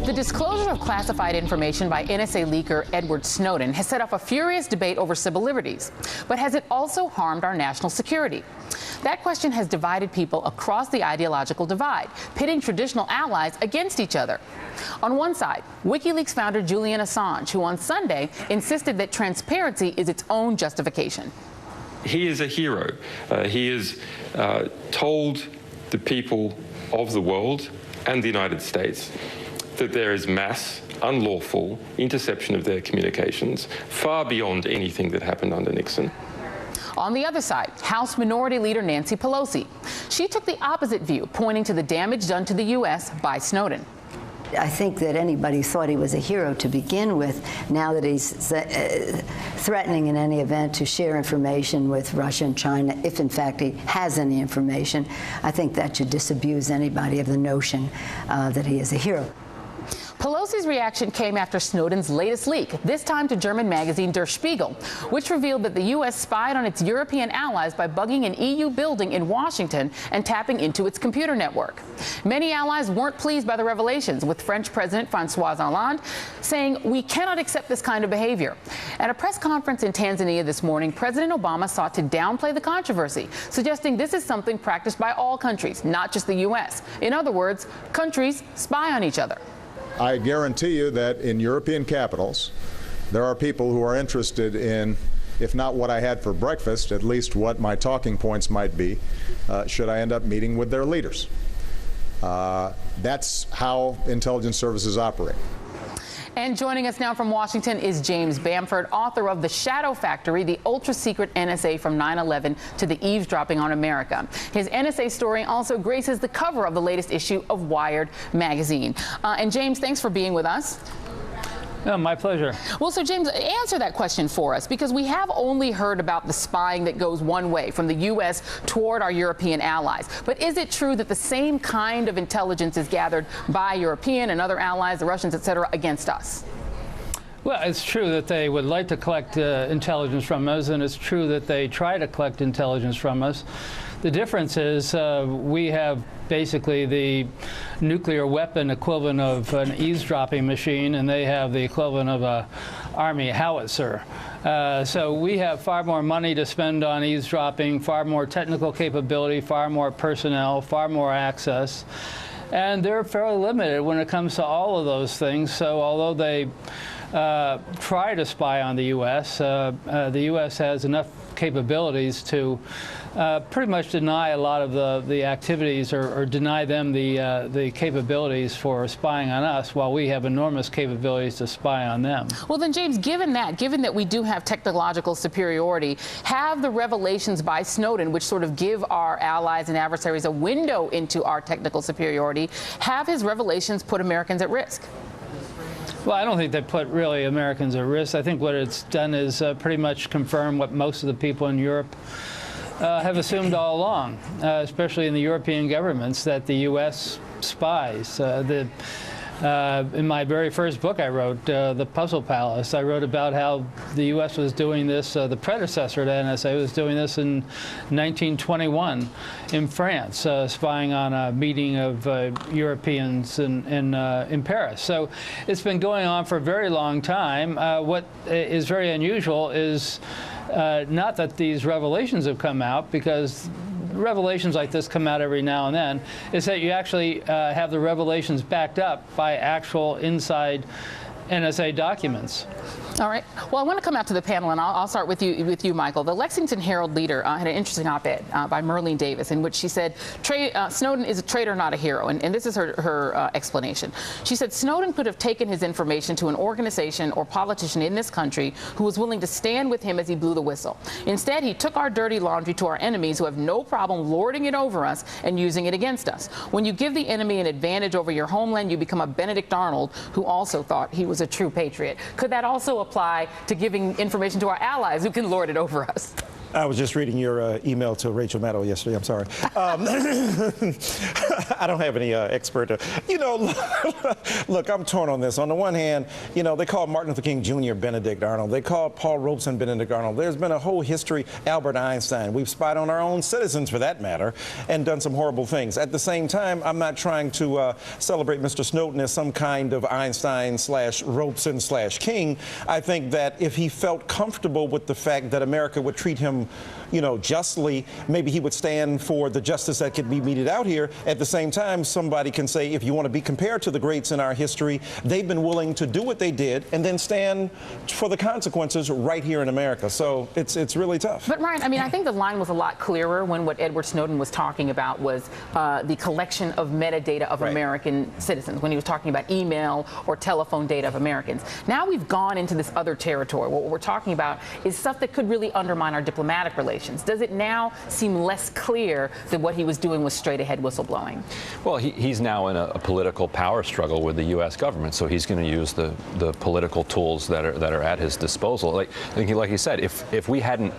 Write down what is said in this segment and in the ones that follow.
The disclosure of classified information by NSA leaker Edward Snowden has set off a furious debate over civil liberties. But has it also harmed our national security? That question has divided people across the ideological divide, pitting traditional allies against each other. On one side, WikiLeaks founder Julian Assange, who on Sunday insisted that transparency is its own justification. He is a hero. He has told the people of the world and the United States that there is mass, unlawful interception of their communications, far beyond anything that happened under Nixon. On the other side, House Minority Leader Nancy Pelosi. She took the opposite view, pointing to the damage done to the U.S. by Snowden. I think that anybody thought he was a hero to begin with. Now that he's threatening in any event to share information with Russia and China, if in fact he has any information, I think that should disabuse anybody of the notion that he is a hero. Pelosi's reaction came after Snowden's latest leak, this time to German magazine Der Spiegel, which revealed that the U.S. spied on its European allies by bugging an EU building in Washington and tapping into its computer network. Many allies weren't pleased by the revelations, with French President François Hollande saying, "We cannot accept this kind of behavior." At a press conference in Tanzania this morning, President Obama sought to downplay the controversy, suggesting this is something practiced by all countries, not just the U.S. In other words, countries spy on each other. I guarantee you that in European capitals, there are people who are interested in, if not what I had for breakfast, at least what my talking points might be, should I end up meeting with their leaders. That's how intelligence services operate. And joining us now from Washington is James Bamford, author of The Shadow Factory, the ultra-secret NSA from 9/11 to the eavesdropping on America. His NSA story also graces the cover of the latest issue of Wired magazine. And James, thanks for being with us. Oh, my pleasure. Well, so James, answer that question for us, because we have only heard about the spying that goes one way from the U.S. toward our European allies. But is it true that the same kind of intelligence is gathered by European and other allies, the Russians, et cetera, against us? Well, it's true that they would like to collect intelligence from us, and it's true that they try to collect intelligence from us. The difference is we have basically the nuclear weapon equivalent of an eavesdropping machine, and they have the equivalent of an army howitzer. So we have far more money to spend on eavesdropping, far more technical capability, far more personnel, far more access. And they're fairly limited when it comes to all of those things. So although they try to spy on the U.S., the U.S. has enough capabilities to pretty much deny a lot of the activities or deny them the capabilities for spying on us, while we have enormous capabilities to spy on them. Well, then, James, given that we do have technological superiority, have the revelations by Snowden, which sort of give our allies and adversaries a window into our technical superiority, have his revelations put Americans at risk? Well, I don't think they put really Americans at risk. I think what it's done is pretty much confirm what most of the people in Europe have assumed all along, especially in the European governments, that the U.S. spies. In my very first book I wrote, The Puzzle Palace, I wrote about how the U.S. was doing this, the predecessor to NSA was doing this in 1921 in France, spying on a meeting of Europeans in Paris. So it's been going on for a very long time. What is very unusual is not that these revelations have come out, because revelations like this come out every now and then, is that you actually have the revelations backed up by actual inside NSA documents. All right. Well, I want to come out to the panel, and I'll start with you, Michael. The Lexington Herald leader had an interesting op-ed by Merlene Davis, in which she said Snowden is a traitor, not a hero. And this is her explanation. She said Snowden could have taken his information to an organization or politician in this country who was willing to stand with him as he blew the whistle. Instead, he took our dirty laundry to our enemies, who have no problem lording it over us and using it against us. When you give the enemy an advantage over your homeland, you become a Benedict Arnold, who also thought he was a true patriot. Could that also apply to giving information to our allies who can lord it over us? I was just reading your email to Rachel Maddow yesterday. I'm sorry. I don't have any expert. Look, I'm torn on this. On the one hand, they call Martin Luther King Jr. Benedict Arnold. They call Paul Robeson Benedict Arnold. There's been a whole history. Albert Einstein. We've spied on our own citizens, for that matter, and done some horrible things. At the same time, I'm not trying to celebrate Mr. Snowden as some kind of Einstein/Robeson/King. I think that if he felt comfortable with the fact that America would treat him, justly, maybe he would stand for the justice that could be meted out here. At the same time, somebody can say, if you want to be compared to the greats in our history, they've been willing to do what they did and then stand for the consequences right here in America. So it's really tough. But Ryan, I think the line was a lot clearer when what Edward Snowden was talking about was the collection of metadata of American citizens, when he was talking about email or telephone data of Americans. Now we've gone into this other territory. What we're talking about is stuff that could really undermine our diplomatic relations. Does it now seem less clear that what he was doing was straight-ahead whistleblowing? Well, he's now in a political power struggle with the U.S. government, so he's going to use the political tools that are at his disposal. Like he said, if we hadn't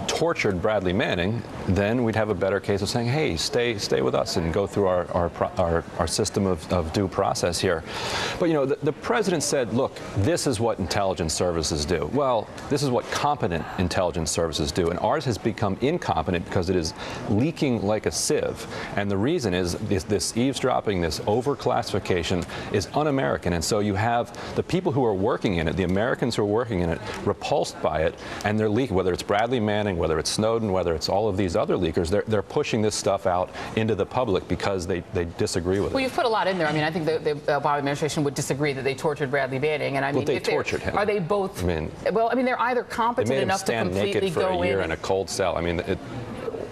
tortured Bradley Manning, then we'd have a better case of saying, hey, stay with us and go through our system of due process here. But the president said, look, this is what intelligence services do. Well, this is what competent intelligence services do, and ours has become incompetent because it is leaking like a sieve. And the reason is this eavesdropping, this overclassification is un-American. And so you have the people who are working in it, the Americans who are working in it, repulsed by it, and they're leaking, whether it's Bradley Manning, whether it's Snowden, whether it's all of these other leakers, they're pushing this stuff out into the public because they disagree with it. Well, you've put a lot in there. I think the Obama administration would disagree that they tortured Bradley Manning. And well, they tortured him. Are they both? They're either competent enough to completely go in. They made him stand naked for a year in a cold cell.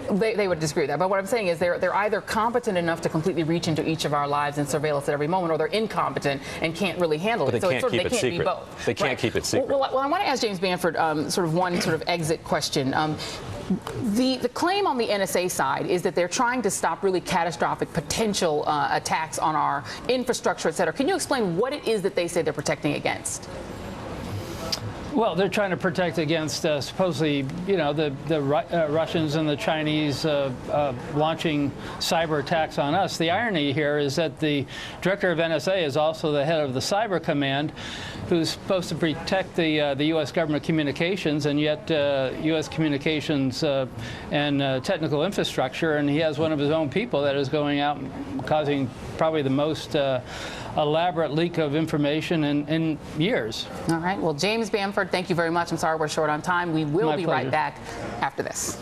They would disagree with that. But what I'm saying is they're either competent enough to completely reach into each of our lives and surveil us at every moment, or they're incompetent and can't really handle it. But they can't keep it secret. Be both. They can't keep it secret. Well, I want to ask James Bamford one exit question. The claim on the NSA side is that they're trying to stop really catastrophic potential attacks on our infrastructure, et cetera. Can you explain what it is that they say they're protecting against? Well, they're trying to protect against supposedly, the Russians and the Chinese launching cyber attacks on us. The irony here is that the director of NSA is also the head of the Cyber Command, who's supposed to protect the U.S. government communications, and yet U.S. communications and technical infrastructure, and he has one of his own people that is going out and causing probably the most elaborate leak of information in years. All right. Well, James Bamford, thank you very much. I'm sorry we're short on time. We will be right back after this.